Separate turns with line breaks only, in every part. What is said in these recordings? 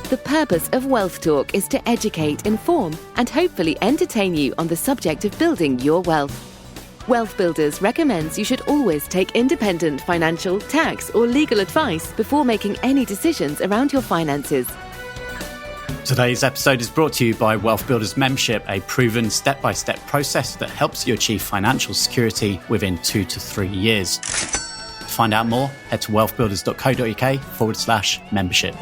The purpose of Wealth Talk is to educate, inform, and hopefully entertain you on the subject of building your wealth. Wealth Builders recommends you should always take independent financial, tax, or legal advice before making any decisions around your finances.
Today's episode is brought to you by Wealth Builders Membership, a proven step-by-step process that helps you achieve financial security within 2 to 3 years. To find out more, head to wealthbuilders.co.uk/membership.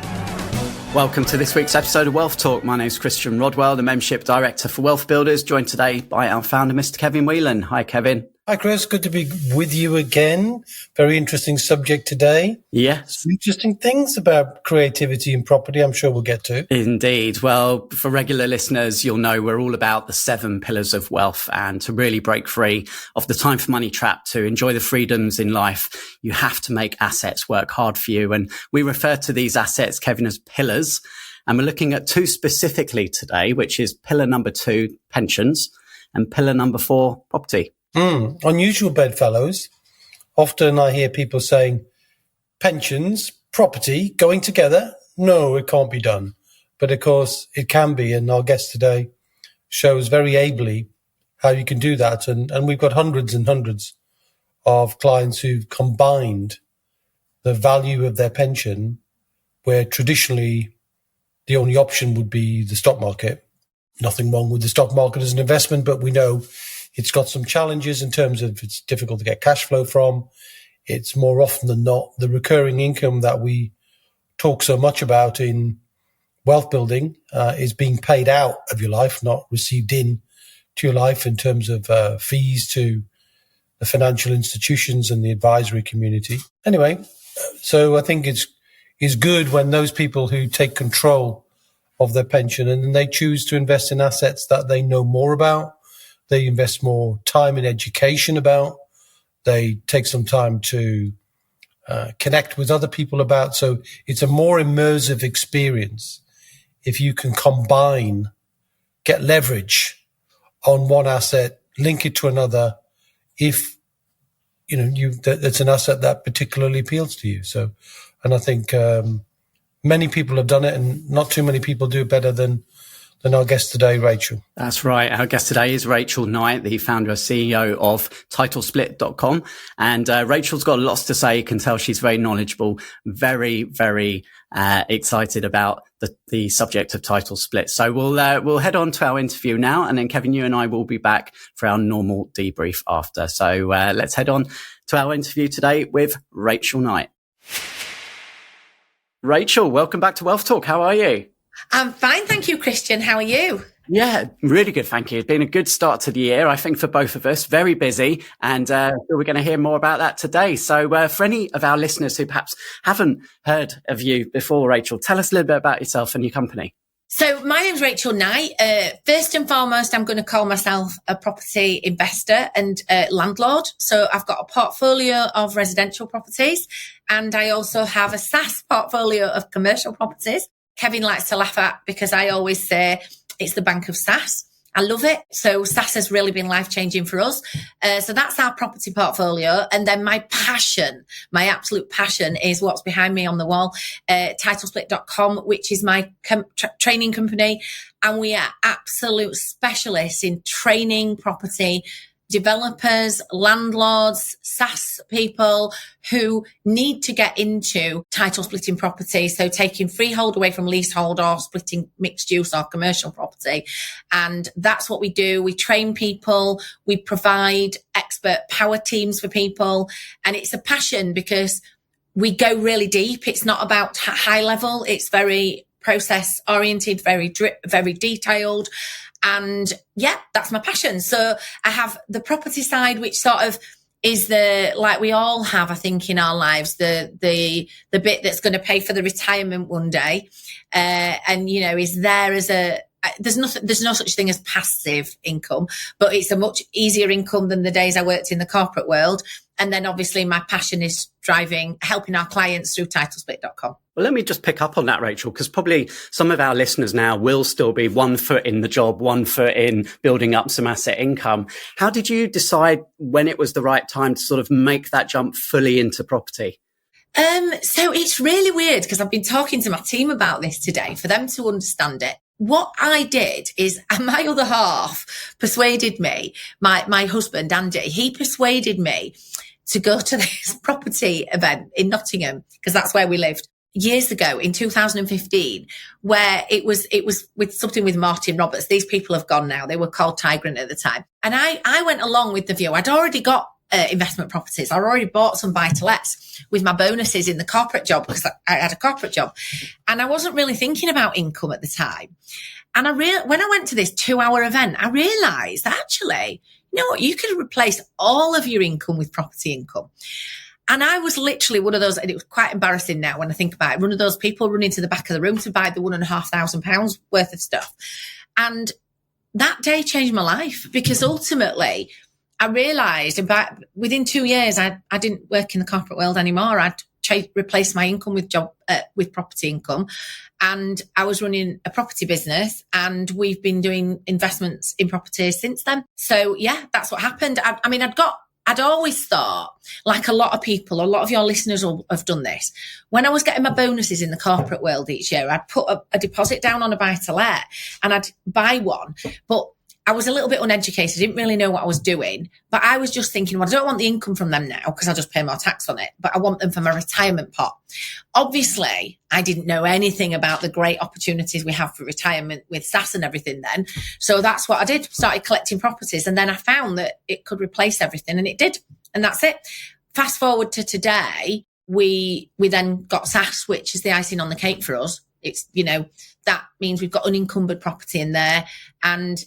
Welcome to this week's episode of Wealth Talk. My name is Christian Rodwell, the Membership Director for Wealth Builders, joined today by our founder, Mr. Kevin Whelan. Hi, Kevin.
Hi, Chris. Good to be with you again. Very interesting subject today.
Yes.
Some interesting things about creativity in property, I'm sure we'll get to.
Indeed. Well, for regular listeners, you'll know we're all about the 7 pillars of wealth, and to really break free of the time for money trap, to enjoy the freedoms in life, you have to make assets work hard for you. And we refer to these assets, Kevin, as pillars. And we're looking at 2 specifically today, which is pillar number 2, pensions, and pillar number 4, property.
Unusual bedfellows. Often I hear people saying pensions, property going together. No, it can't be done. But of course it can be. And our guest today shows very ably how you can do that. And we've got hundreds and hundreds of clients who've combined the value of their pension, where traditionally the only option would be the stock market. Nothing wrong with the stock market as an investment, but we know it's got some challenges in terms of it's difficult to get cash flow from. It's more often than not the recurring income that we talk so much about in wealth building is being paid out of your life, not received in to your life in terms of fees to the financial institutions and the advisory community. Anyway, so I think it's good when those people who take control of their pension and then they choose to invest in assets that they know more about. They invest more time in education about. They take some time to connect with other people about. So it's a more immersive experience if you can combine, get leverage on one asset, link it to another, if that's an asset that particularly appeals to you. So, and I think many people have done it, and not too many people do it better than our guest today, Rachel.
That's right. Our guest today is Rachel Knight, the founder and CEO of TitleSplit.com. And Rachel's got lots to say. You can tell she's very knowledgeable, very, very excited about the subject of title split. So we'll head on to our interview now. And then, Kevin, you and I will be back for our normal debrief after. So let's head on to our interview today with Rachel Knight. Rachel, welcome back to Wealth Talk. How are you?
I'm fine, thank you, Christian. How are you?
Yeah, really good, thank you. It's been a good start to the year, I think, for both of us. Very busy, and we're going to hear more about that today. So for any of our listeners who perhaps haven't heard of you before, Rachel, tell us a little bit about yourself and your company.
So my name's Rachel Knight. First and foremost, I'm going to call myself a property investor and landlord. So I've got a portfolio of residential properties, and I also have a SSAS portfolio of commercial properties. Kevin likes to laugh at because I always say it's the bank of SSAS. I love it. So SSAS has really been life-changing for us. So that's our property portfolio. And then my passion, my absolute passion is what's behind me on the wall, TitleSplit.com, which is my training company. And we are absolute specialists in training property developers, landlords, SSAS people who need to get into title splitting property. So taking freehold away from leasehold or splitting mixed use or commercial property. And that's what we do. We train people. We provide expert power teams for people. And it's a passion because we go really deep. It's not about high level. It's very process oriented, very detailed. And yeah, that's my passion. So I have the property side, which sort of is like we all have, I think, in our lives, the bit that's going to pay for the retirement one day. And, is there as there's no such thing as passive income, but it's a much easier income than the days I worked in the corporate world. And then obviously my passion is helping our clients through TitleSplit.com.
Well, let me just pick up on that, Rachel, because probably some of our listeners now will still be 1 foot in the job, 1 foot in building up some asset income. How did you decide when it was the right time to sort of make that jump fully into property?
So it's really weird because I've been talking to my team about this today for them to understand it. What I did is my other half persuaded me, my husband, Andy, he persuaded me to go to this property event in Nottingham because that's where we lived years ago in 2015, where it was with something with Martin Roberts. These people have gone now. They were called Tigrant at the time. And I went along with the view. I'd already got investment properties. I already bought some buy-to-lets with my bonuses in the corporate job because I had a corporate job, and I wasn't really thinking about income at the time. And when I went to this 2-hour event, I realised actually, you know what, you could replace all of your income with property income. And I was literally one of those, and it was quite embarrassing now when I think about it, one of those people running to the back of the room to buy the £1,500 worth of stuff. And that day changed my life because ultimately I realised within 2 years, I didn't work in the corporate world anymore. I'd replaced my income with property income, and I was running a property business, and we've been doing investments in properties since then. So yeah, that's what happened. I'd always thought, like a lot of people, a lot of your listeners will have done this. When I was getting my bonuses in the corporate world each year, I'd put a deposit down on a buy-to-let and I'd buy one, but I was a little bit uneducated, didn't really know what I was doing, but I was just thinking, well, I don't want the income from them now because I'll just pay more tax on it, but I want them for my retirement pot. Obviously, I didn't know anything about the great opportunities we have for retirement with SAS and everything then. So that's what I did, started collecting properties, and then I found that it could replace everything, and it did. And that's it. Fast forward to today, we then got SAS, which is the icing on the cake for us. It's, that means we've got unencumbered property in there, and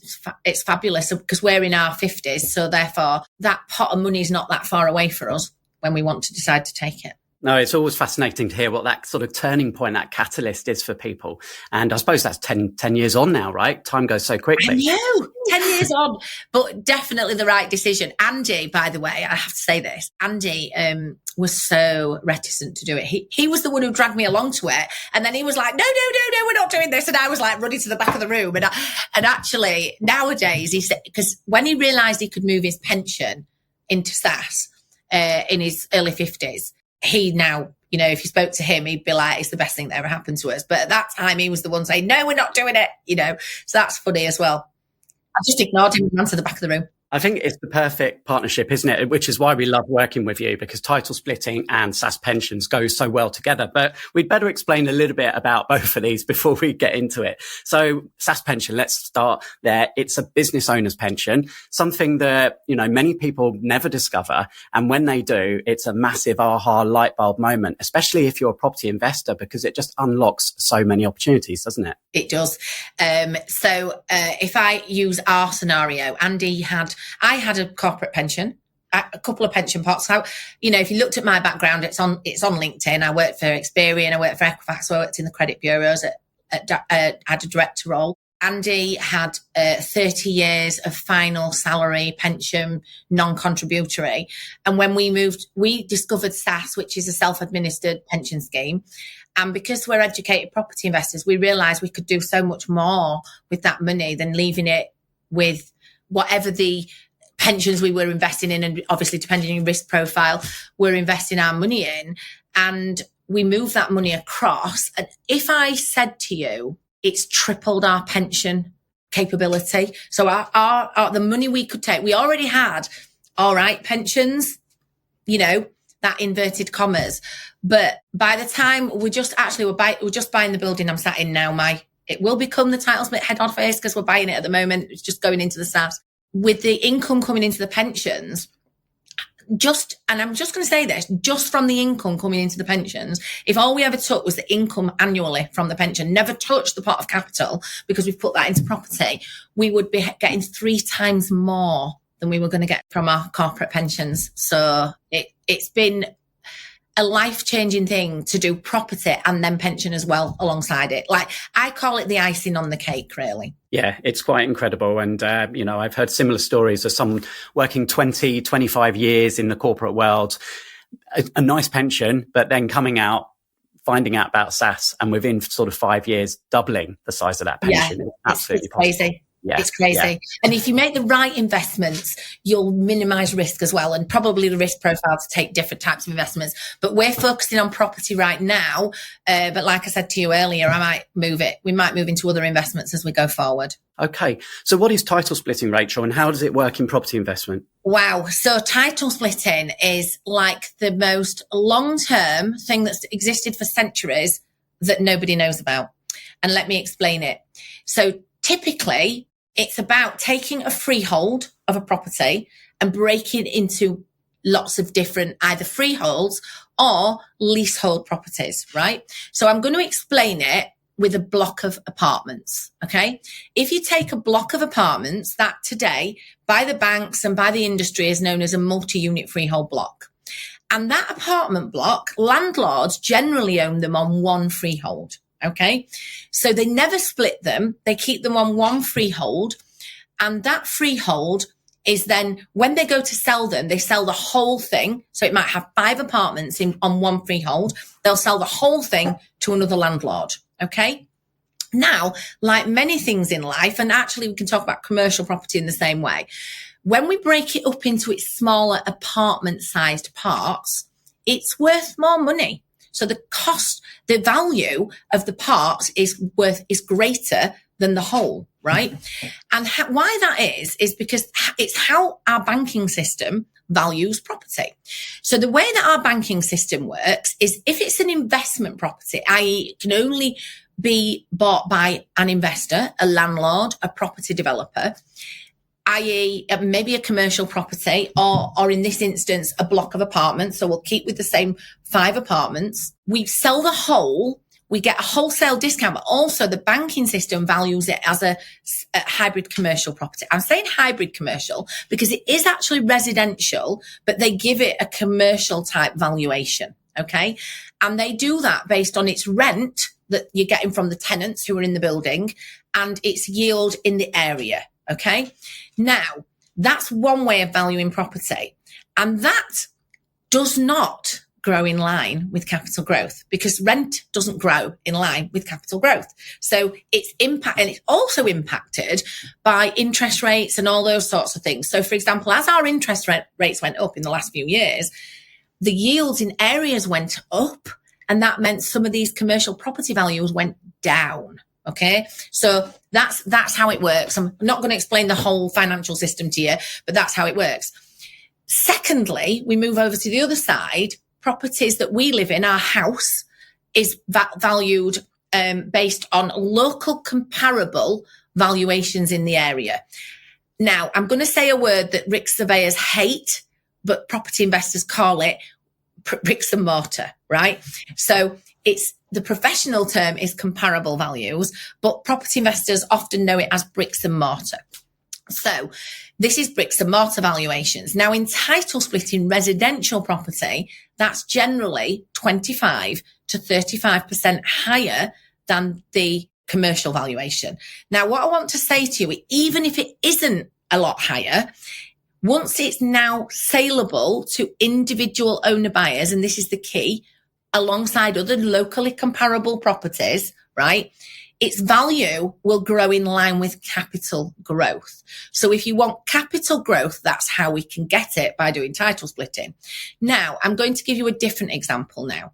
it's fabulous because we're in our 50s. So therefore that pot of money is not that far away for us when we want to decide to take it.
No, it's always fascinating to hear what that sort of turning point, that catalyst is for people. And I suppose that's 10 years on now, right? Time goes so quickly.
I know, 10 years on, but definitely the right decision. Andy, by the way, I have to say this, Andy was so reticent to do it. He was the one who dragged me along to it. And then he was like, no, we're not doing this. And I was like running to the back of the room. And actually nowadays, he said, because when he realised he could move his pension into SAS in his early 50s, he now, if you spoke to him, he'd be like, it's the best thing that ever happened to us. But at that time, he was the one saying, no, we're not doing it, So that's funny as well. I just ignored him and ran to the back of the room.
I think it's the perfect partnership, isn't it? Which is why we love working with you, because title splitting and SAS pensions go so well together. But we'd better explain a little bit about both of these before we get into it. So SAS pension, let's start there. It's a business owner's pension, something that, many people never discover. And when they do, it's a massive aha light bulb moment, especially if you're a property investor, because it just unlocks so many opportunities, doesn't it?
It does. So if I use our scenario, I had a corporate pension, a couple of pension pots. So, if you looked at my background, it's on LinkedIn. I worked for Experian, I worked for Equifax, I worked in the credit bureaus, had a director role. Andy had 30 years of final salary pension, non-contributory. And when we discovered SAS, which is a self-administered pension scheme. And because we're educated property investors, we realised we could do so much more with that money than leaving it with whatever the pensions we were investing in, and obviously depending on your risk profile, we're investing our money in. And we move that money across. And if I said to you, it's tripled our pension capability. So our the money we could take, we already had all right pensions, that inverted commas. But by the time we're just buying the building I'm sat in now, it will become the title split head office because we're buying it at the moment. It's just going into the SAS. With the income coming into the pensions, and I'm just going to say this, just from the income coming into the pensions, if all we ever took was the income annually from the pension, never touched the pot of capital because we've put that into property, we would be getting 3 times more than we were going to get from our corporate pensions. So it's been a life-changing thing to do property and then pension as well alongside it. Like, I call it the icing on the cake, really.
Yeah, it's quite incredible. And, I've heard similar stories of someone working 20, 25 years in the corporate world, a nice pension, but then coming out, finding out about SAS, and within sort of 5 years, doubling the size of that pension.
Yeah,
absolutely
it's crazy.
Yeah,
it's crazy.
yeah.
And if you make the right investments, you'll minimize risk as well. And probably the risk profile to take different types of investments. But we're focusing on property right now. But like I said to you earlier, I might move it. We might move into other investments as we go forward.
Okay. So what is title splitting, Rachel, and how does it work in property investment?
Wow. So title splitting is like the most long-term thing that's existed for centuries that nobody knows about. And let me explain it. So typically, it's about taking a freehold of a property and breaking into lots of different either freeholds or leasehold properties, right? So I'm going to explain it with a block of apartments, okay? If you take a block of apartments, that today, by the banks and by the industry, is known as a multi-unit freehold block. And that apartment block, landlords generally own them on one freehold. Okay, so they never split them. They keep them on one freehold. And that freehold is then when they go to sell them, they sell the whole thing. So it might have 5 apartments on one freehold. They'll sell the whole thing to another landlord. Okay. Now, like many things in life, and actually we can talk about commercial property in the same way. When we break it up into its smaller apartment sized parts, it's worth more money. So the cost, the value of the part is greater than the whole, right? And why that is because it's how our banking system values property. So the way that our banking system works is if it's an investment property, i.e. it can only be bought by an investor, a landlord, a property developer, i.e. maybe a commercial property or in this instance, a block of apartments. So we'll keep with the same 5 apartments. We sell the whole, we get a wholesale discount, but also the banking system values it as a hybrid commercial property. I'm saying hybrid commercial because it is actually residential, but they give it a commercial type valuation. Okay. And they do that based on its rent that you're getting from the tenants who are in the building and its yield in the area. Okay. Now, that's one way of valuing property. And that does not grow in line with capital growth because rent doesn't grow in line with capital growth. So it's also impacted by interest rates and all those sorts of things. So for example, as our interest rates went up in the last few years, the yields in areas went up, and that meant some of these commercial property values went down. Okay, so that's how it works. I'm not going to explain the whole financial system to you, but that's how it works. Secondly, we move over to the other side. Properties that we live in, our house, is valued based on local comparable valuations in the area. Now, I'm going to say a word that RICS surveyors hate, but property investors call it bricks and mortar, right? So it's the professional term is comparable values, but property investors often know it as bricks and mortar. So this is bricks and mortar valuations. Now, in title splitting residential property, that's generally 25 to 35% higher than the commercial valuation. Now, what I want to say to you, even if it isn't a lot higher, once it's now saleable to individual owner buyers, and this is the key, alongside other locally comparable properties, right? Its value will grow in line with capital growth. So if you want capital growth, that's how we can get it, by doing title splitting. Now, I'm going to give you a different example now.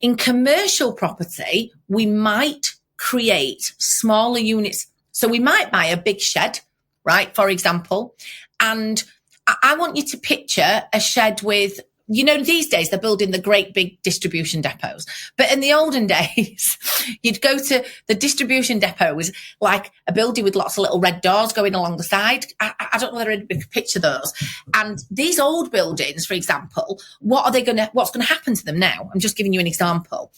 In commercial property, we might create smaller units. So we might buy a big shed, right? For example, and I want you to picture a shed with, you know, these days they're building the great big distribution depots. But in the olden days, you'd go to the distribution depot was like a building with lots of little red doors going along the side. I don't know whether anybody can picture those. And these old buildings, for example, what's going to happen to them now? I'm just giving you an example.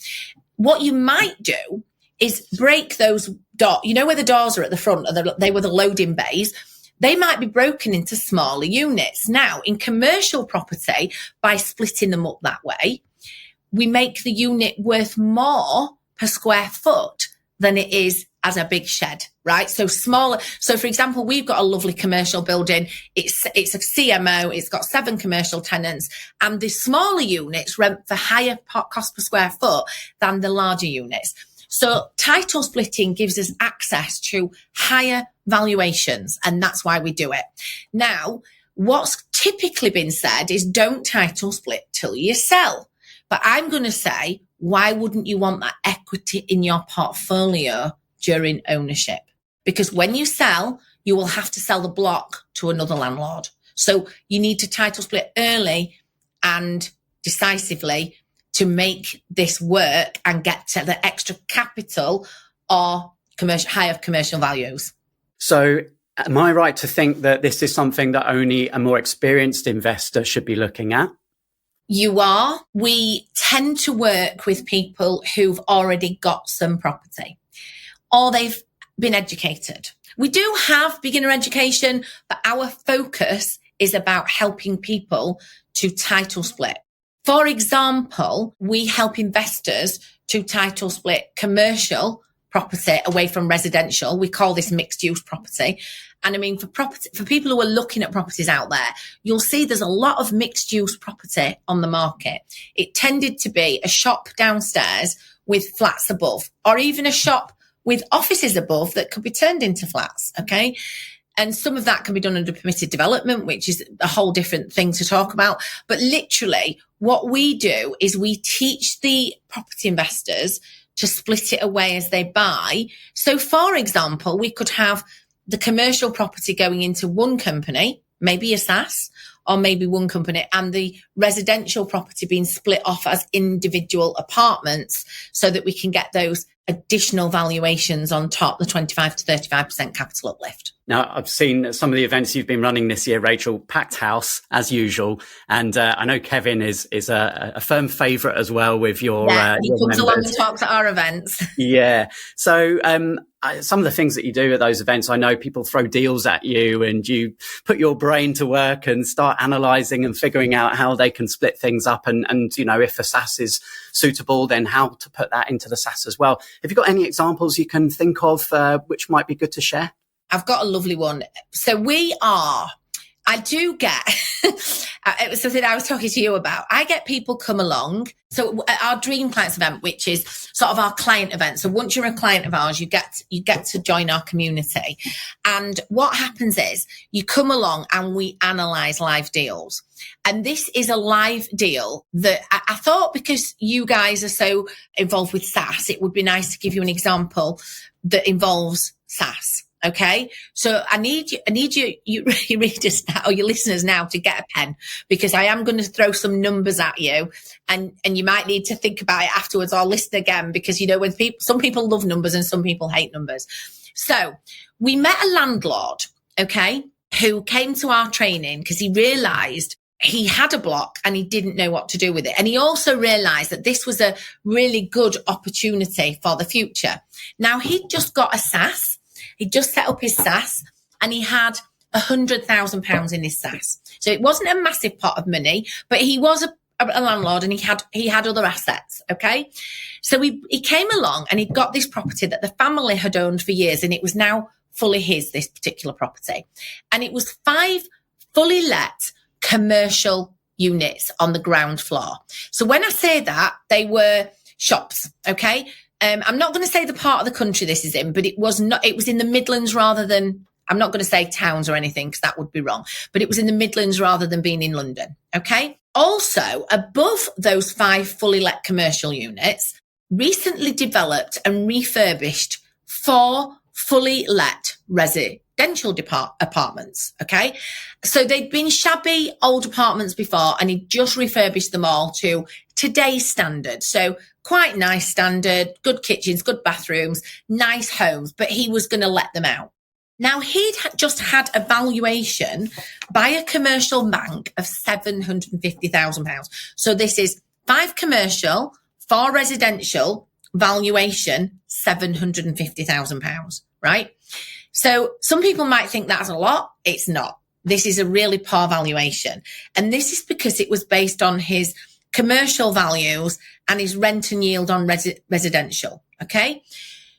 What you might do is break those doors. You know where the doors are at the front? They were the loading bays. They might be broken into smaller units. Now, in commercial property, by splitting them up that way, we make the unit worth more per square foot than it is as a big shed, right? So smaller. So for example, we've got a lovely commercial building. It's a CMO. It's got 7 commercial tenants, and the smaller units rent for higher cost per square foot than the larger units. So title splitting gives us access to higher valuations, and that's why we do it. Now, what's typically been said is don't title split till you sell. But I'm going to say, why wouldn't you want that equity in your portfolio during ownership? Because when you sell, you will have to sell the block to another landlord. So you need to title split early and decisively to make this work and get to the extra capital or higher commercial values.
So am I right to think that this is something that only a more experienced investor should be looking at?
You are. We tend to work with people who've already got some property or they've been educated. We do have beginner education, but our focus is about helping people to title split. For example, we help investors to title split commercial property away from residential. We call this mixed use property. And I mean, for people who are looking at properties out there, you'll see there's a lot of mixed use property on the market. It tended to be a shop downstairs with flats above, or even a shop with offices above that could be turned into flats. Okay. And some of that can be done under permitted development, which is a whole different thing to talk about. But literally what we do is we teach the property investors to split it away as they buy. So for example, we could have the commercial property going into one company, maybe a SAS, or maybe one company, and the residential property being split off as individual apartments so that we can get those additional valuations on top, the 25 to 35% capital uplift.
Now, I've seen some of the events you've been running this year, Rachel, packed house as usual. And I know Kevin is a firm favourite as well with your
he
your
comes
members.
along and talks at our events.
Yeah. So some of the things that you do at those events, I know people throw deals at you and you put your brain to work and start analysing and figuring out how they can split things up. And you know, if a SAS is suitable, then how to put that into the SAS as well. Have you got any examples you can think of which might be good to share?
I've got a lovely one. So I do get, it was something I was talking to you about. I get people come along. So at our Dream Clients event, which is sort of our client event. So once you're a client of ours, you get to join our community. And what happens is you come along and we analyse live deals. And this is a live deal that I thought, because you guys are so involved with SAS, it would be nice to give you an example that involves SAS. Okay. So I need you readers now, or your listeners now, to get a pen, because I am going to throw some numbers at you, and you might need to think about it afterwards or listen again, because, you know, when some people love numbers and some people hate numbers. So we met a landlord, okay, who came to our training because he realized he had a block and he didn't know what to do with it. And he also realized that this was a really good opportunity for the future. Now, he'd just got a SAS. He just set up his SAS and he had £100,000 in his SAS. So it wasn't a massive pot of money, but he was a landlord and he had other assets. Okay. So he came along and he got this property that the family had owned for years, and it was now fully his, this particular property. And it was 5 fully let commercial units on the ground floor. So when I say that, they were shops. Okay. I'm not going to say the part of the country this is in, but it was in the Midlands rather than, I'm not going to say towns or anything because that would be wrong, but it was in the Midlands rather than being in London. Okay. Also, above those 5 fully let commercial units, recently developed and refurbished 4 fully let residential apartments. Okay. So they'd been shabby old apartments before, and he just refurbished them all to today's standard. So quite nice standard, good kitchens, good bathrooms, nice homes, but he was going to let them out. Now, he'd just had a valuation by a commercial bank of £750,000. So this is 5 commercial, 4 residential, valuation £750,000, right? So some people might think that's a lot. It's not. This is a really poor valuation. And this is because it was based on his commercial values and his rent and yield on residential. Okay.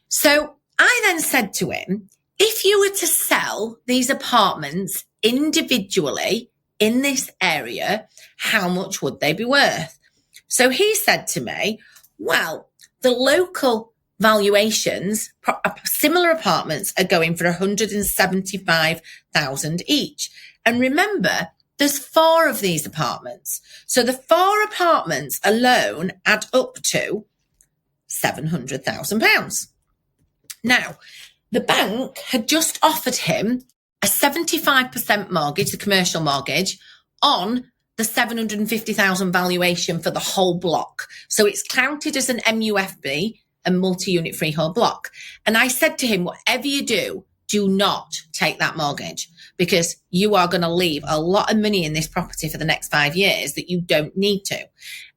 So I then said to him, if you were to sell these apartments individually in this area, how much would they be worth? So he said to me, well, the local valuations, similar apartments are going for 175,000 each. And remember, there's 4 of these apartments. So the 4 apartments alone add up to £700,000. Now, the bank had just offered him a 75% mortgage, the commercial mortgage, on the 750,000 valuation for the whole block. So it's counted as an MUFB, a multi-unit freehold block. And I said to him, whatever you do not take that mortgage, because you are going to leave a lot of money in this property for the next 5 years that you don't need to.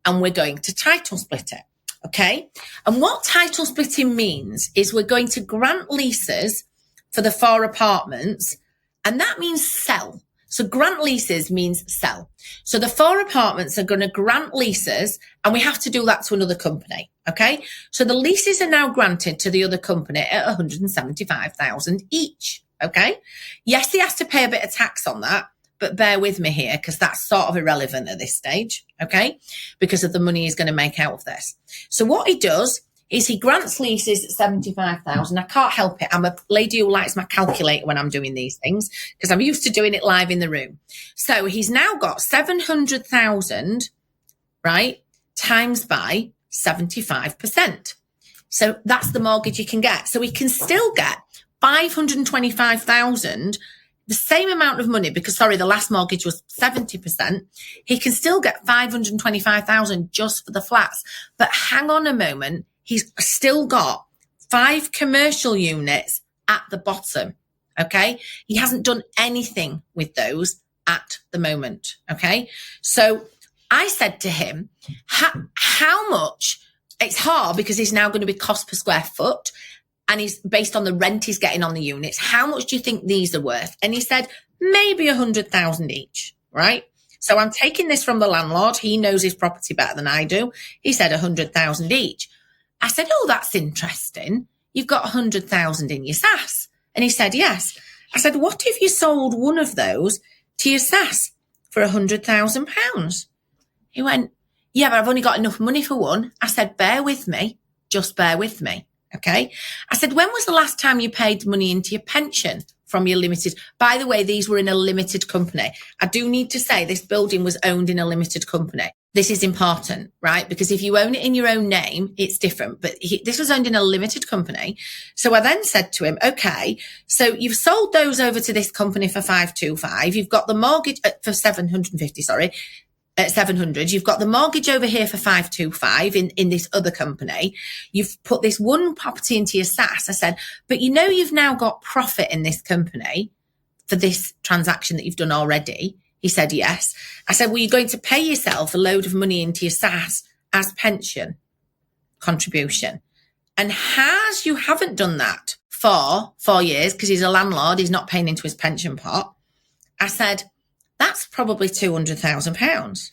And we're going to title split it. Okay. And what title splitting means is we're going to grant leases for the 4 apartments, and that means sell. So grant leases means sell. So the 4 apartments are going to grant leases, and we have to do that to another company. Okay. So the leases are now granted to the other company at 175,000 each. Okay. Yes, he has to pay a bit of tax on that, but bear with me here because that's sort of irrelevant at this stage. Okay. Because of the money he's going to make out of this. So what he does is he grants leases at 75,000. I can't help it. I'm a lady who likes my calculator when I'm doing these things because I'm used to doing it live in the room. So he's now got 700,000, right, times by 75%. So that's the mortgage you can get. So he can still get 525,000, the same amount of money because, sorry, the last mortgage was 70%. He can still get 525,000 just for the flats. But hang on a moment. He's still got 5 commercial units at the bottom. Okay. He hasn't done anything with those at the moment. Okay. So I said to him, how much? It's hard because he's now going to be cost per square foot and he's based on the rent he's getting on the units. How much do you think these are worth? And he said, maybe 100,000 each. Right. So I'm taking this from the landlord. He knows his property better than I do. He said 100,000 each. I said, oh, that's interesting. You've got 100,000 in your SAS. And he said, yes. I said, what if you sold one of those to your SAS for £100,000? He went, yeah, but I've only got enough money for one. I said, bear with me. Just bear with me. Okay. I said, when was the last time you paid money into your pension from your limited? By the way, these were in a limited company. I do need to say this building was owned in a limited company. This is important, right? Because if you own it in your own name, it's different. But this was owned in a limited company. So I then said to him, okay, so you've sold those over to this company for 525. You've got the mortgage for 750, sorry, at 700. You've got the mortgage over here for 525 in this other company. You've put this one property into your SAS. I said, but you know, you've now got profit in this company for this transaction that you've done already. He said, yes. I said, well, you're going to pay yourself a load of money into your SAS as pension contribution. And as you haven't done that for 4 years, because he's a landlord, he's not paying into his pension pot. I said, that's probably £200,000.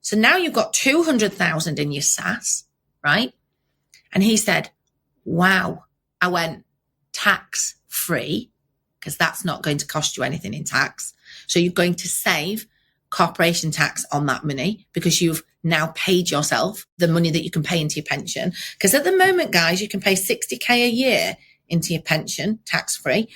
So now you've got 200,000 in your SAS, right? And he said, wow. I went, tax free, because that's not going to cost you anything in tax. So you're going to save corporation tax on that money because you've now paid yourself the money that you can pay into your pension. Because at the moment, guys, you can pay 60k a year into your pension tax free.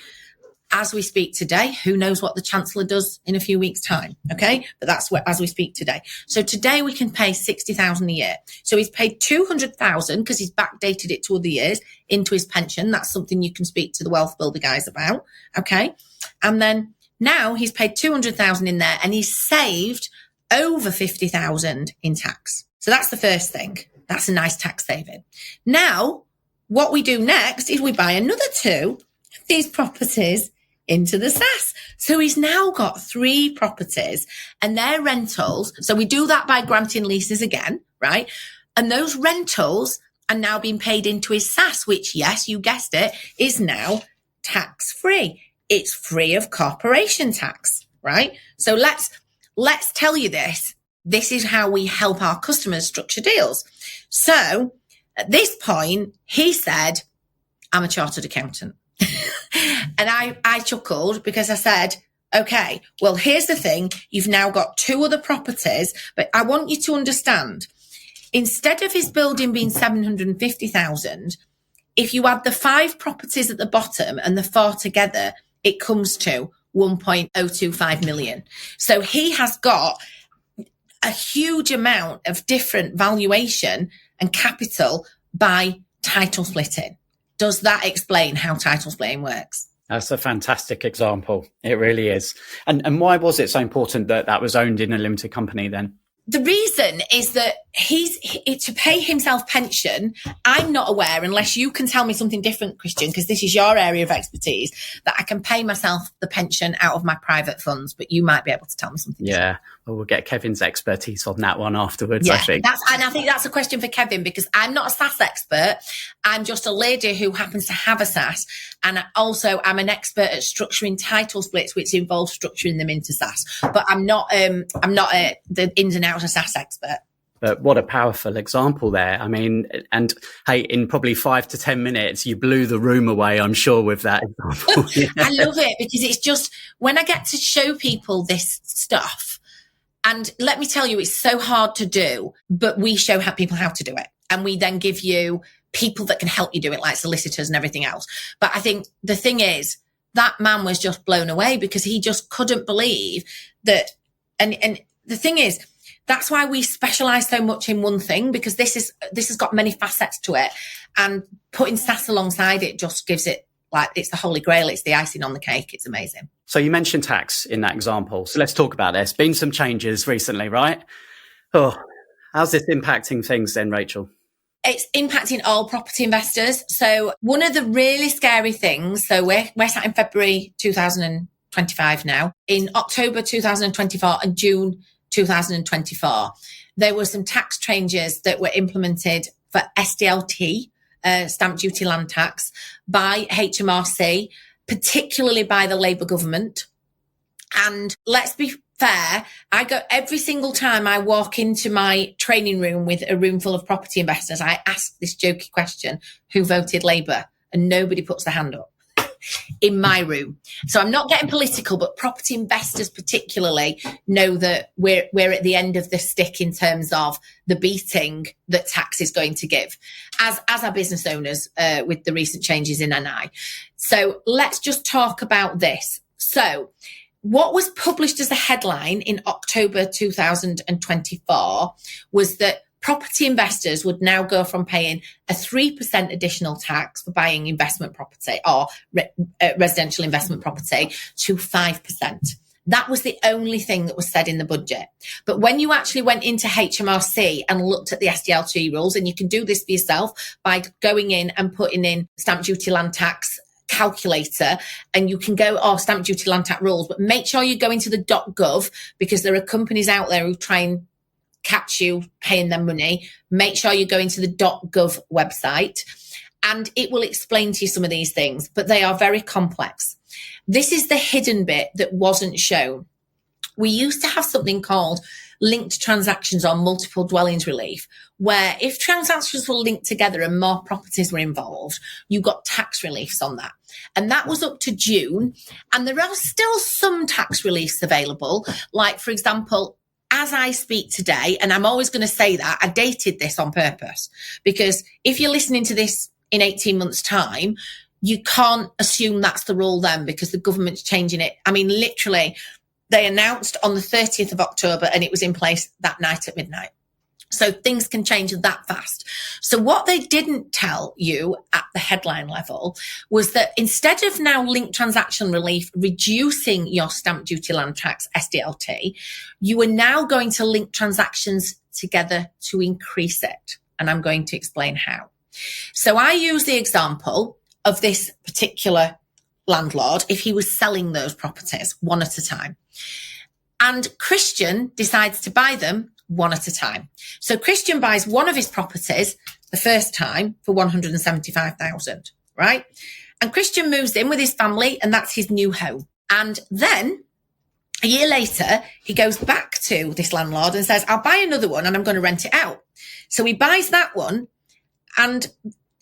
As we speak today, who knows what the Chancellor does in a few weeks' time. Okay. But that's what, as we speak today. So today we can pay 60,000 a year. So he's paid 200,000 because he's backdated it to other years into his pension. That's something you can speak to the Wealth Builder guys about. Okay. And then now he's paid 200,000 in there and he's saved over 50,000 in tax. So that's the first thing. That's a nice tax saving. Now, what we do next is we buy another 2 of these properties into the SAS. So he's now got 3 properties and their rentals. So we do that by granting leases again, right? And those rentals are now being paid into his SAS, which, yes, you guessed it, is now tax free. It's free of corporation tax, right? So let's tell you this. This is how we help our customers structure deals. So at this point, he said, I'm a chartered accountant. And I chuckled because I said, okay, well, here's the thing. You've now got 2 other properties, but I want you to understand, instead of his building being 750,000, if you add the 5 properties at the bottom and the 4 together, it comes to 1.025 million. So he has got a huge amount of different valuation and capital by title splitting. Does that explain how title splitting works?
That's a fantastic example. It really is. And why was it so important that that was owned in a limited company then?
The reason is that to pay himself pension. I'm not aware, unless you can tell me something different, Christian, because this is your area of expertise, that I can pay myself the pension out of my private funds, but you might be able to tell me something different.
Well, we'll get Kevin's expertise on that one afterwards,
I
think.
And I think that's a question for Kevin, because I'm not a SAS expert. I'm just a lady who happens to have a SAS. And also I'm an expert at structuring title splits, which involves structuring them into SAS. But I'm not the ins and outs of SAS expert.
But what a powerful example there. I mean, and hey, in probably 5 to 10 minutes, you blew the room away, I'm sure, with that example.
I love it, because it's just when I get to show people this stuff, and let me tell you, it's so hard to do, but we show people how to do it. And we then give you people that can help you do it, like solicitors and everything else. But I think the thing is, that man was just blown away because he just couldn't believe that. And the thing is, that's why we specialize so much in one thing, because this has got many facets to it, and putting SAS alongside it just gives it, like, it's the holy grail. It's the icing on the cake. It's amazing.
So you mentioned tax in that example. So let's talk about this. Been some changes recently, right? Oh, how's this impacting things then, Rachel?
It's impacting all property investors. So one of the really scary things, so we're sat in February 2025 now. In October 2024 and June 2024, there were some tax changes that were implemented for SDLT, stamp duty land tax, by HMRC, particularly by the Labour government. And let's be fair, I go every single time I walk into my training room with a room full of property investors, I ask this jokey question: who voted Labour? And nobody puts their hand up in my room. So I'm not getting political, but property investors particularly know that we're at the end of the stick in terms of the beating that tax is going to give, as our business owners, with the recent changes in NI. So let's just talk about this. So what was published as a headline in October 2024 was that property investors would now go from paying a 3% additional tax for buying investment property or residential investment property to 5%. That was the only thing that was said in the budget. But when you actually went into HMRC and looked at the SDLT rules, and you can do this for yourself by going in and putting in stamp duty land tax calculator, and you can go, stamp duty land tax rules, but make sure you go into the .gov, because there are companies out there who try and catch you paying them money. Make sure you go into the .gov website, and it will explain to you some of these things, but they are very complex. This is the hidden bit that wasn't shown. We used to have something called linked transactions or multiple dwellings relief, where if transactions were linked together and more properties were involved, you got tax reliefs on that. And that was up to June. And there are still some tax reliefs available. Like, for example, as I speak today, and I'm always going to say that, I dated this on purpose, because if you're listening to this in 18 months' time, you can't assume that's the rule then, because the government's changing it. I mean, literally, they announced on the 30th of October and it was in place that night at midnight. So things can change that fast. So what they didn't tell you at the headline level was that instead of now linked transaction relief reducing your stamp duty land tax SDLT, you are now going to link transactions together to increase it. And I'm going to explain how. So I use the example of this particular landlord if he was selling those properties one at a time. And Christian decides to buy them one at a time. So Christian buys one of his properties the first time for 175,000, right? And Christian moves in with his family, and that's his new home. And then a year later, he goes back to this landlord and says, I'll buy another one and I'm going to rent it out. So he buys that one and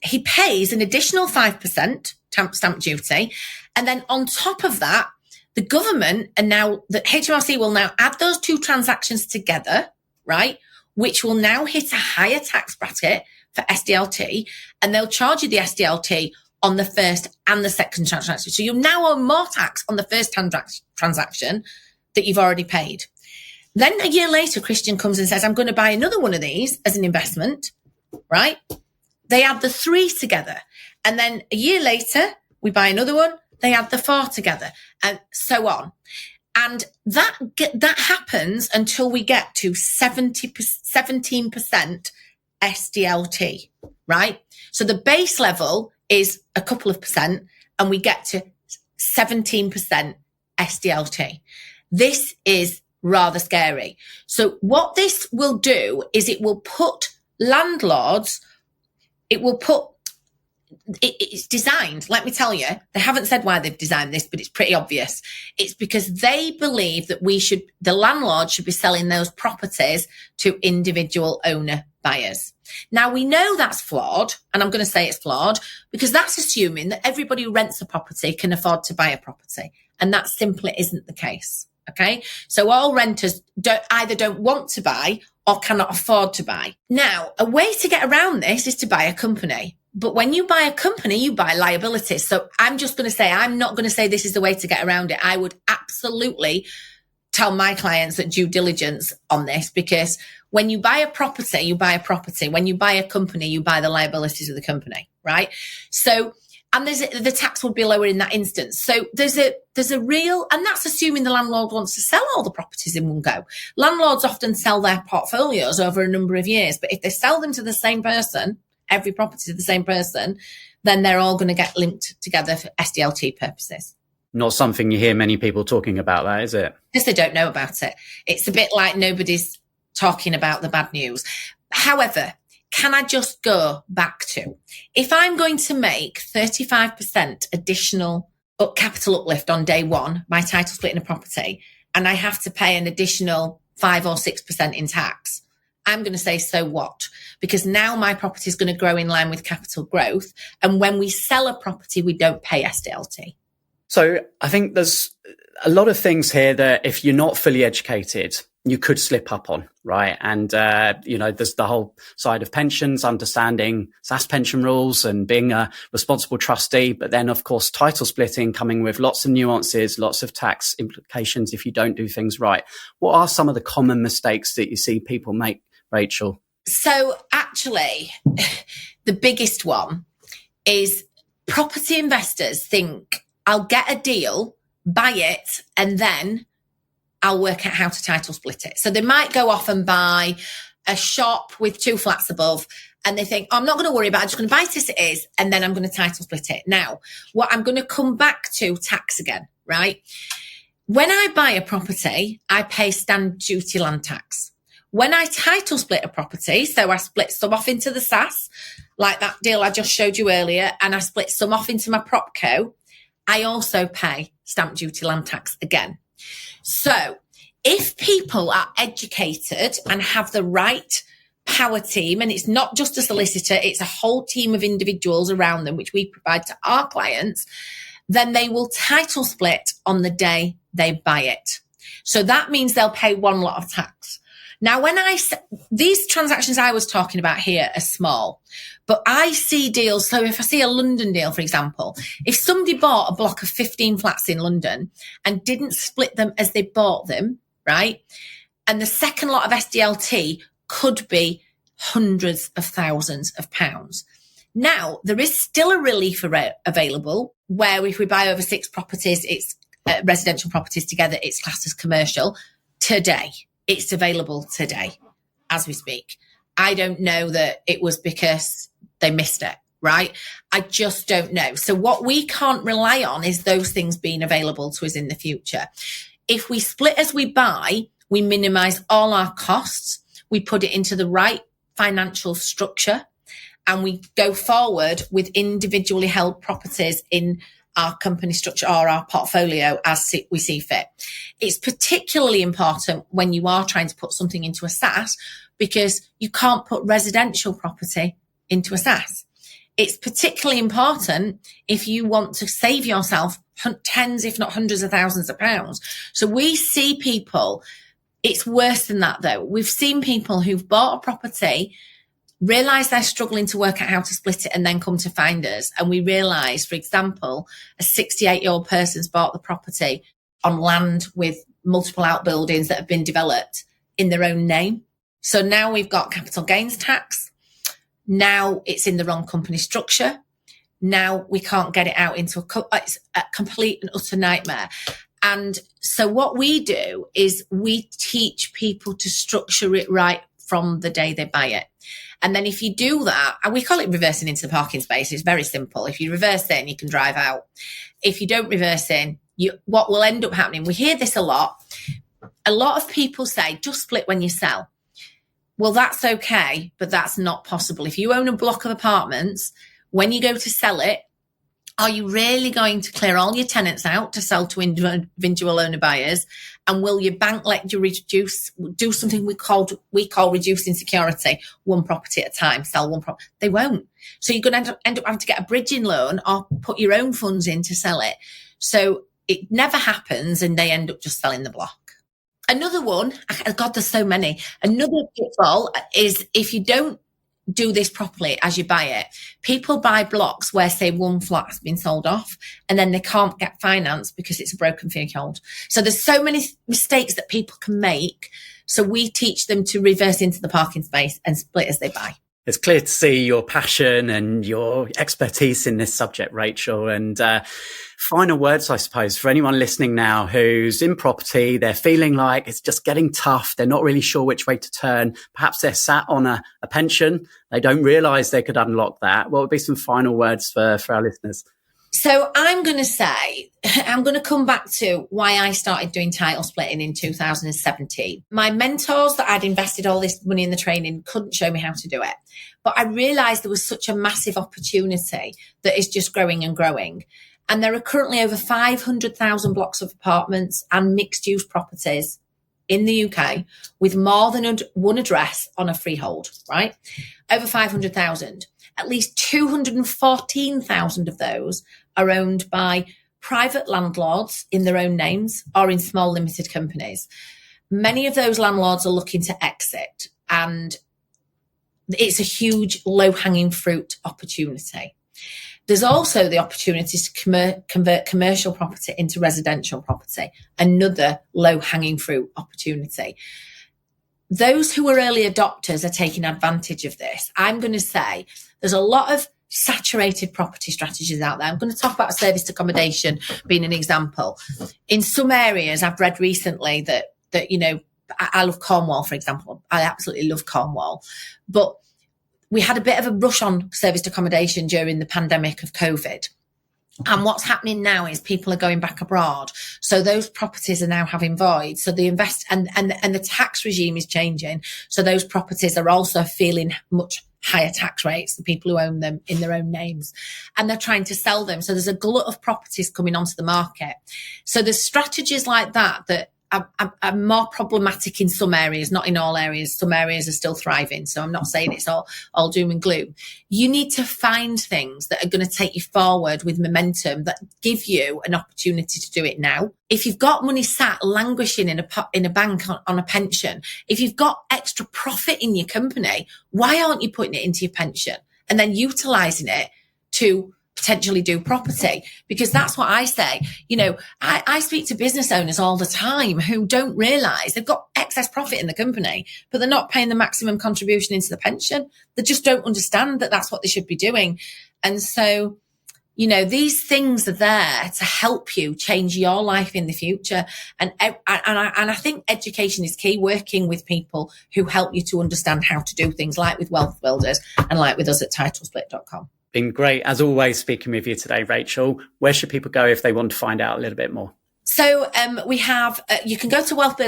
he pays an additional 5% stamp duty. And then on top of that, the government and now the HMRC will now add those two transactions together, right? Which will now hit a higher tax bracket for SDLT, and they'll charge you the SDLT on the first and the second transaction. So you now owe more tax on the first transaction that you've already paid. Then a year later, Christian comes and says, I'm going to buy another one of these as an investment, right? They add the 3 together. And then a year later, we buy another one. They add the 4 together, and so on. And that happens until we get to 17% SDLT, right? So the base level is a couple of percent, and we get to 17% SDLT. This is rather scary. So what this will do is it will put landlords, it's designed, let me tell you, they haven't said why they've designed this, but it's pretty obvious. It's because they believe that the landlord should be selling those properties to individual owner buyers. Now, we know that's flawed, and I'm going to say it's flawed because that's assuming that everybody who rents a property can afford to buy a property, and that simply isn't the case. Okay, so all renters either don't want to buy or cannot afford to buy. Now, a way to get around this is to buy a company. But when you buy a company, you buy liabilities. So I'm just going to say, I'm not going to say this is the way to get around it. I would absolutely tell my clients that due diligence on this, because when you buy a property, you buy a property. When you buy a company, you buy the liabilities of the company, right? So, and the tax would be lower in that instance. So there's a real, and that's assuming the landlord wants to sell all the properties in one go. Landlords often sell their portfolios over a number of years, but if they sell them to the same person, every property to the same person, then they're all going to get linked together for SDLT purposes.
Not something you hear many people talking about, that, is it?
Because they don't know about it. It's a bit like nobody's talking about the bad news. However, can I just go back to, if I'm going to make 35% additional capital uplift on day one by title splitting a property, and I have to pay an additional 5 or 6% in tax, I'm going to say, so what? Because now my property is going to grow in line with capital growth. And when we sell a property, we don't pay SDLT.
So I think there's a lot of things here that if you're not fully educated, you could slip up on, right? And, there's the whole side of pensions, understanding SAS pension rules and being a responsible trustee. But then, of course, title splitting coming with lots of nuances, lots of tax implications if you don't do things right. What are some of the common mistakes that you see people make, Rachel?
So actually, the biggest one is property investors think, I'll get a deal, buy it, and then I'll work out how to title split it. So they might go off and buy a shop with 2 flats above, and they think, I'm not going to worry about it. I'm just going to buy it as it is, and then I'm going to title split it. Now, what I'm going to come back to tax again, right? When I buy a property, I pay stamp duty land tax. When I title split a property, so I split some off into the SAS, like that deal I just showed you earlier, and I split some off into my propco, I also pay stamp duty land tax again. So if people are educated and have the right power team, and it's not just a solicitor, it's a whole team of individuals around them, which we provide to our clients, then they will title split on the day they buy it. So that means they'll pay one lot of tax. Now, these transactions I was talking about here are small, but I see deals. So if I see a London deal, for example, if somebody bought a block of 15 flats in London and didn't split them as they bought them, right? And the second lot of SDLT could be hundreds of thousands of pounds. Now, there is still a relief available where if we buy over 6 properties, it's residential properties together, it's classed as commercial today. It's available today as we speak. I don't know that it was because they missed it, right? I just don't know. So what we can't rely on is those things being available to us in the future. If we split as we buy, we minimize all our costs. We put it into the right financial structure, and we go forward with individually held properties in our company structure or our portfolio as we see fit. It's particularly important when you are trying to put something into a SAS, because you can't put residential property into a SAS. It's particularly important if you want to save yourself tens, if not hundreds of thousands of pounds. So we see people, it's worse than that though. We've seen people who've bought a property realise they're struggling to work out how to split it and then come to find us. And we realise, for example, a 68-year-old person's bought the property on land with multiple outbuildings that have been developed in their own name. So now we've got capital gains tax. Now it's in the wrong company structure. Now we can't get it out into it's a complete and utter nightmare. And so what we do is we teach people to structure it right from the day they buy it. And then if you do that, and we call it reversing into the parking space, it's very simple. If you reverse in, you can drive out. If you don't reverse in, what will end up happening, we hear this a lot. A lot of people say, just split when you sell. Well, that's okay, but that's not possible. If you own a block of apartments, when you go to sell it, are you really going to clear all your tenants out to sell to individual owner buyers? And will your bank let you do something we call reducing security, one property at a time, sell one property? They won't. So you're going to end up having to get a bridging loan or put your own funds in to sell it. So it never happens, and they end up just selling the block. Another one, God, there's so many. Another pitfall is if you don't do this properly as you buy it, people buy blocks where, say, one flat has been sold off and then they can't get finance because it's a broken freehold. So there's so many mistakes that people can make. So we teach them to reverse into the parking space and split as they buy.
It's clear to see your passion and your expertise in this subject, Rachel. And final words, I suppose, for anyone listening now who's in property, they're feeling like it's just getting tough. They're not really sure which way to turn. Perhaps they're sat on a pension. They don't realise they could unlock that. What would be some final words for our listeners?
So I'm going to come back to why I started doing title splitting in 2017. My mentors that I'd invested all this money in the training couldn't show me how to do it. But I realised there was such a massive opportunity that is just growing and growing. And there are currently over 500,000 blocks of apartments and mixed-use properties in the UK with more than one address on a freehold, right? Over 500,000. At least 214,000 of those are owned by private landlords in their own names or in small limited companies. Many of those landlords are looking to exit, and it's a huge low-hanging fruit opportunity. There's also the opportunity to convert commercial property into residential property, another low-hanging fruit opportunity. Those who are early adopters are taking advantage of this. I'm going to say there's a lot of saturated property strategies out there. I'm going to talk about serviced accommodation being an example. In some areas, I've read recently that I love Cornwall, for example. I absolutely love Cornwall. But we had a bit of a rush on serviced accommodation during the pandemic of COVID. And what's happening now is people are going back abroad. So those properties are now having voids. So the and the tax regime is changing. So those properties are also feeling much higher tax rates, the people who own them in their own names. And they're trying to sell them. So there's a glut of properties coming onto the market. So there's strategies like that are more problematic in some areas, not in all areas. Some areas are still thriving. So I'm not saying it's all doom and gloom. You need to find things that are going to take you forward with momentum, that give you an opportunity to do it now. If you've got money sat languishing in a bank on a pension, if you've got extra profit in your company, why aren't you putting it into your pension and then utilising it to potentially do property? Because that's what I say. I speak to business owners all the time who don't realise they've got excess profit in the company, but they're not paying the maximum contribution into the pension. They just don't understand that that's what they should be doing. And so, these things are there to help you change your life in the future. And I think education is key, working with people who help you to understand how to do things, like with Wealth Builders and like with us at titlesplit.com.
Been great, as always, speaking with you today, Rachel. Where should people go if they want to find out a little bit more?
So we have, you can go to Wealth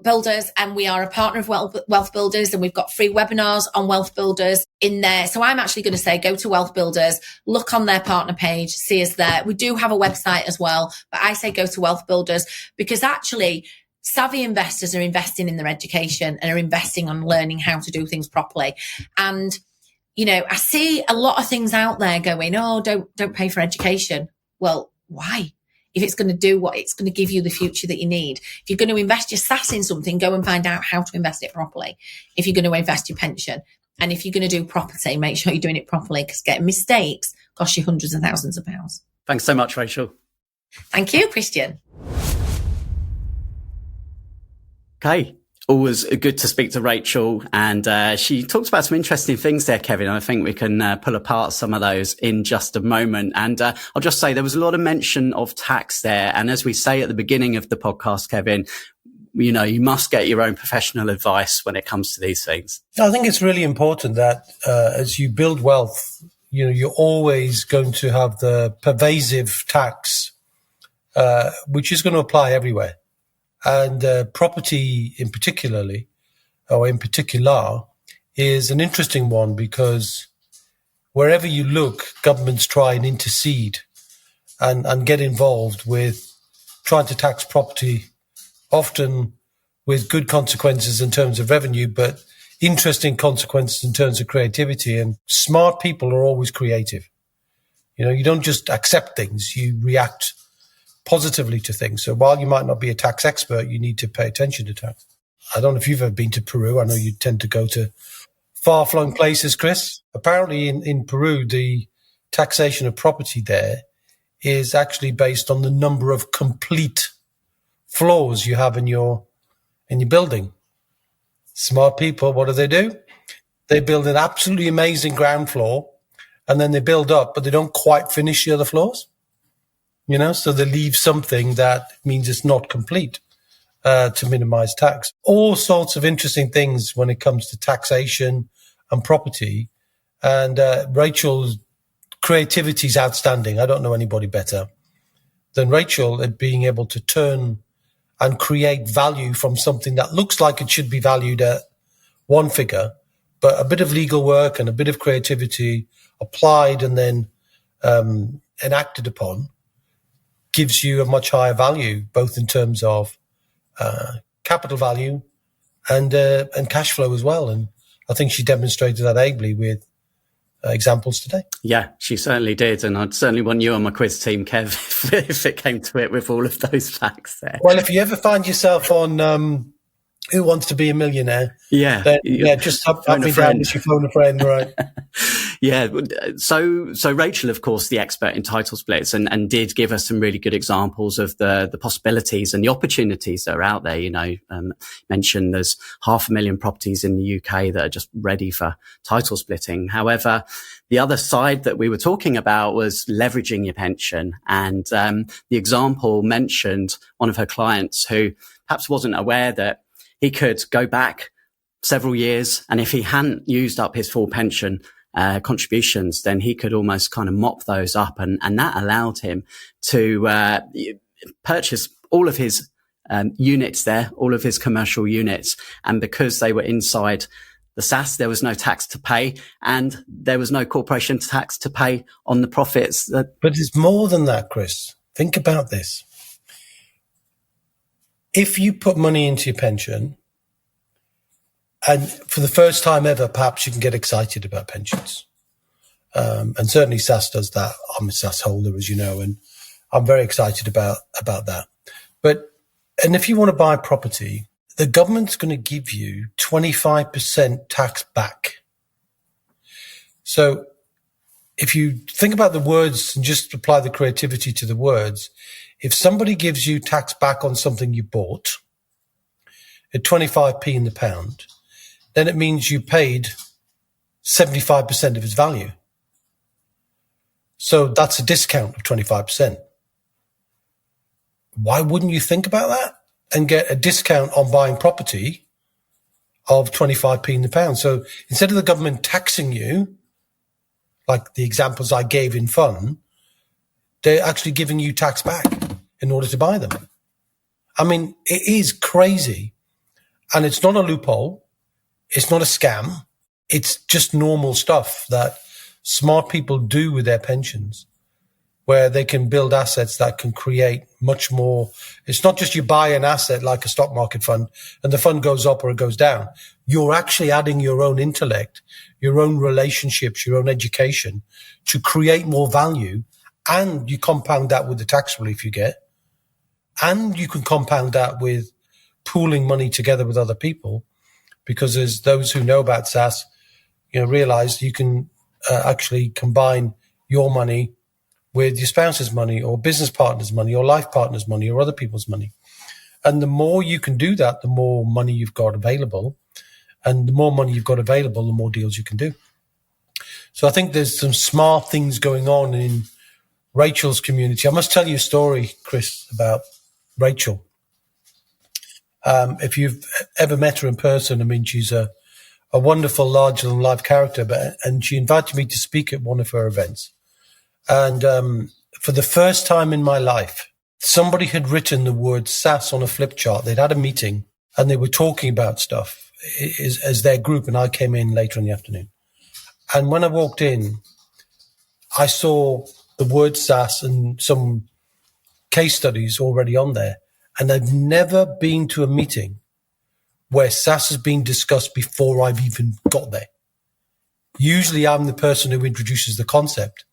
Builders, and we are a partner of Wealth Builders, and we've got free webinars on Wealth Builders in there. So I'm actually going to say, go to Wealth Builders, look on their partner page, see us there. We do have a website as well, but I say go to Wealth Builders because actually savvy investors are investing in their education and are investing on learning how to do things properly. And I see a lot of things out there going, oh, don't pay for education. Well, why? If it's going to do what it's going to give you the future that you need. If you're going to invest your SSAS in something, go and find out how to invest it properly. If you're going to invest your pension, And if you're going to do property, make sure you're doing it properly, because getting mistakes costs you hundreds of thousands of pounds.
Thanks so much, Rachel.
Thank you, Christian.
Okay. Always good to speak to Rachel, and she talked about some interesting things there, Kevin. I think we can pull apart some of those in just a moment. And I'll just say there was a lot of mention of tax there. And as we say at the beginning of the podcast, Kevin, you know, you must get your own professional advice when it comes to these things.
I think it's really important that as you build wealth, you know, you're always going to have the pervasive tax, which is going to apply everywhere. And property in particular is an interesting one, because wherever you look, governments try and intercede and get involved with trying to tax property, often with good consequences in terms of revenue, but interesting consequences in terms of creativity. And smart people are always creative. You know, you don't just accept things, you react positively to things. So while you might not be a tax expert, you need to pay attention to tax. I don't know if you've ever been to Peru. I know you tend to go to far-flung places, Chris. Apparently in Peru, the taxation of property there is actually based on the number of complete floors you have in your building. Smart people, what do? They build an absolutely amazing ground floor, and then they build up, but they don't quite finish the other floors. You know, so they leave something that means it's not complete to minimize tax. All sorts of interesting things when it comes to taxation and property. And Rachel's creativity is outstanding. I don't know anybody better than Rachel at being able to turn and create value from something that looks like it should be valued at one figure, but a bit of legal work and a bit of creativity applied and then enacted upon gives you a much higher value, both in terms of capital value and cash flow as well. And I think she demonstrated that ably with examples today.
Yeah, she certainly did. And I'd certainly want you on my quiz team, Kev, if it came to it with all of those facts there.
Well, if you ever find yourself on Who Wants to Be a Millionaire? Then just up me down if you phone a friend, right?
Yeah. So Rachel, of course, the expert in title splits and did give us some really good examples of the possibilities and the opportunities that are out there. You know, mentioned there's 500,000 properties in the UK that are just ready for title splitting. However, the other side that we were talking about was leveraging your pension. And the example mentioned one of her clients who perhaps wasn't aware that he could go back several years, and if he hadn't used up his full pension contributions, then he could almost kind of mop those up, and that allowed him to purchase all of his units there, all of his commercial units, and because they were inside the SSAS, there was no tax to pay, and there was no corporation tax to pay on the profits.
But it's more than that, Chris. Think about this. If you put money into your pension, and for the first time ever, perhaps you can get excited about pensions. And certainly SSAS does that. I'm a SSAS holder, as you know, and I'm very excited about that. And if you want to buy property, the government's going to give you 25% tax back. So if you think about the words and just apply the creativity to the words, if somebody gives you tax back on something you bought at 25p in the pound, then it means you paid 75% of its value. So that's a discount of 25%. Why wouldn't you think about that and get a discount on buying property of 25p in the pound? So instead of the government taxing you, like the examples I gave in fun, they're actually giving you tax back in order to buy them. I mean, it is crazy. And it's not a loophole. It's not a scam. It's just normal stuff that smart people do with their pensions, where they can build assets that can create much more. It's not just you buy an asset like a stock market fund and the fund goes up or it goes down. You're actually adding your own intellect, your own relationships, your own education to create more value. And you compound that with the tax relief you get. And you can compound that with pooling money together with other people, because there's those who know about SSAS realize you can actually combine your money with your spouse's money or business partner's money or life partner's money or other people's money. And the more you can do that, the more money you've got available. And the more money you've got available, the more deals you can do. So I think there's some smart things going on in Rachel's community. I must tell you a story, Chris, about Rachel. If you've ever met her in person, I mean, she's a wonderful, larger-than-life character, and she invited me to speak at one of her events. And for the first time in my life, somebody had written the word SSAS on a flip chart. They'd had a meeting, and they were talking about stuff as their group, and I came in later in the afternoon. And when I walked in, I saw the word SSAS and some case studies already on there. And I've never been to a meeting where SSAS has been discussed before I've even got there. Usually I'm the person who introduces the concept,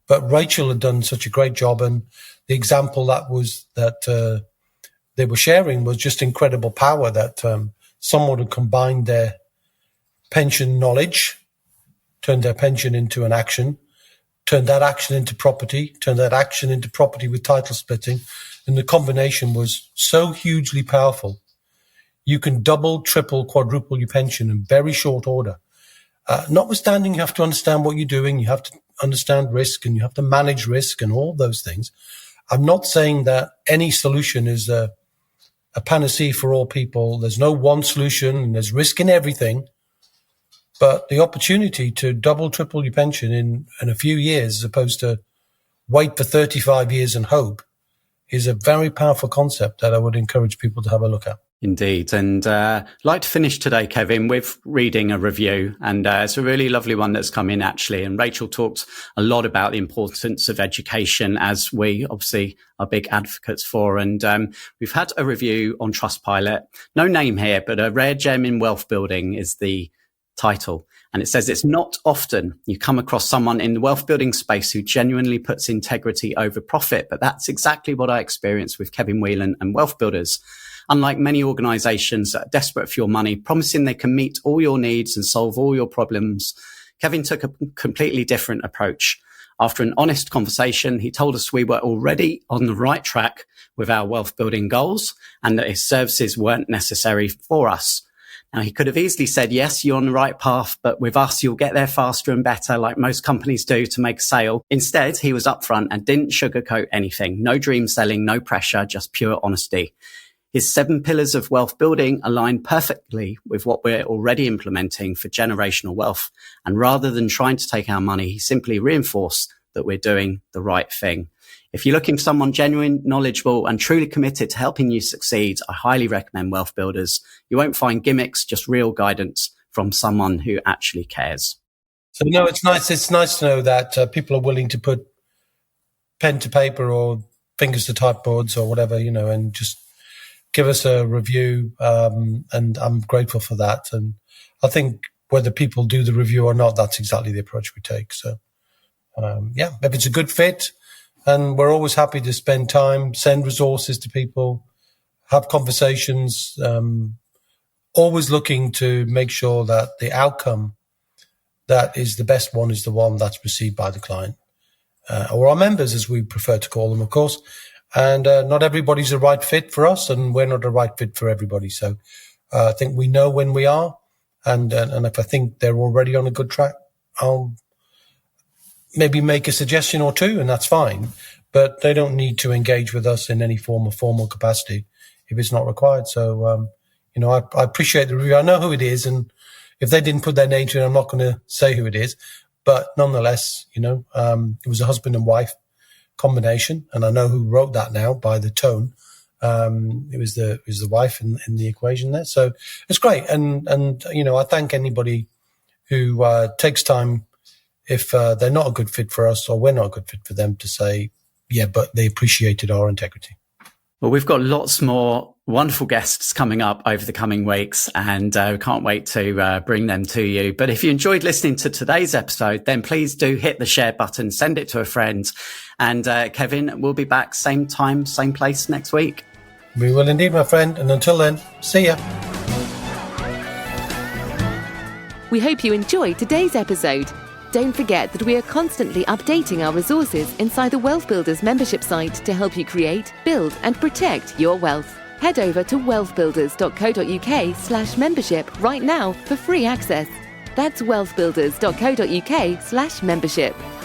but Rachel had done such a great job. And the example that they were sharing was just incredible power that someone had combined their pension knowledge, turned their pension into an action, turned that action into property, turned that action into property with title splitting. And the combination was so hugely powerful. You can double, triple, quadruple your pension in very short order. Notwithstanding, you have to understand what you're doing. You have to understand risk and you have to manage risk and all those things. I'm not saying that any solution is a panacea for all people. There's no one solution and there's risk in everything. But the opportunity to double, triple your pension in a few years as opposed to wait for 35 years and hope is a very powerful concept that I would encourage people to have a look at.
Indeed. And I'd like to finish today, Kevin, with reading a review. And it's a really lovely one that's come in, actually. And Rachel talked a lot about the importance of education, as we obviously are big advocates for. And we've had a review on Trustpilot. No name here, but a rare gem in wealth building is the title. And it says, it's not often you come across someone in the wealth building space who genuinely puts integrity over profit. But that's exactly what I experienced with Kevin Whelan and Wealth Builders. Unlike many organizations that are desperate for your money, promising they can meet all your needs and solve all your problems, Kevin took a completely different approach. After an honest conversation, he told us we were already on the right track with our wealth building goals and that his services weren't necessary for us. Now, he could have easily said, yes, you're on the right path, but with us, you'll get there faster and better, like most companies do to make a sale. Instead, he was upfront and didn't sugarcoat anything. No dream selling, no pressure, just pure honesty. His 7 pillars of wealth building align perfectly with what we're already implementing for generational wealth. And rather than trying to take our money, he simply reinforced that we're doing the right thing. If you're looking for someone genuine, knowledgeable, and truly committed to helping you succeed, I highly recommend Wealth Builders. You won't find gimmicks, just real guidance from someone who actually cares.
So, no, it's nice. It's nice to know that people are willing to put pen to paper or fingers to typeboards or whatever, and just give us a review. And I'm grateful for that. And I think whether people do the review or not, that's exactly the approach we take. So, if it's a good fit, and we're always happy to spend time, send resources to people, have conversations, always looking to make sure that the outcome that is the best one is the one that's received by the client, or our members, as we prefer to call them, of course. And not everybody's a right fit for us, and we're not a right fit for everybody. So I think we know when we are, and if I think they're already on a good track, I'll maybe make a suggestion or two, and that's fine. But they don't need to engage with us in any form of formal capacity if it's not required. So, I appreciate the review. I know who it is, and if they didn't put their name to it, I'm not going to say who it is. But nonetheless, it was a husband and wife combination, and I know who wrote that now by the tone. It was the wife in the equation there. So it's great, and I thank anybody who takes time, if they're not a good fit for us or we're not a good fit for them, to say, yeah, but they appreciated our integrity.
Well, we've got lots more wonderful guests coming up over the coming weeks, and we can't wait to bring them to you. But if you enjoyed listening to today's episode, then please do hit the share button, send it to a friend. And Kevin, we'll be back same time, same place next week.
We will indeed, my friend. And until then, see ya.
We hope you enjoyed today's episode. Don't forget that we are constantly updating our resources inside the Wealth Builders membership site to help you create, build and protect your wealth. Head over to wealthbuilders.co.uk/membership right now for free access. That's wealthbuilders.co.uk/membership.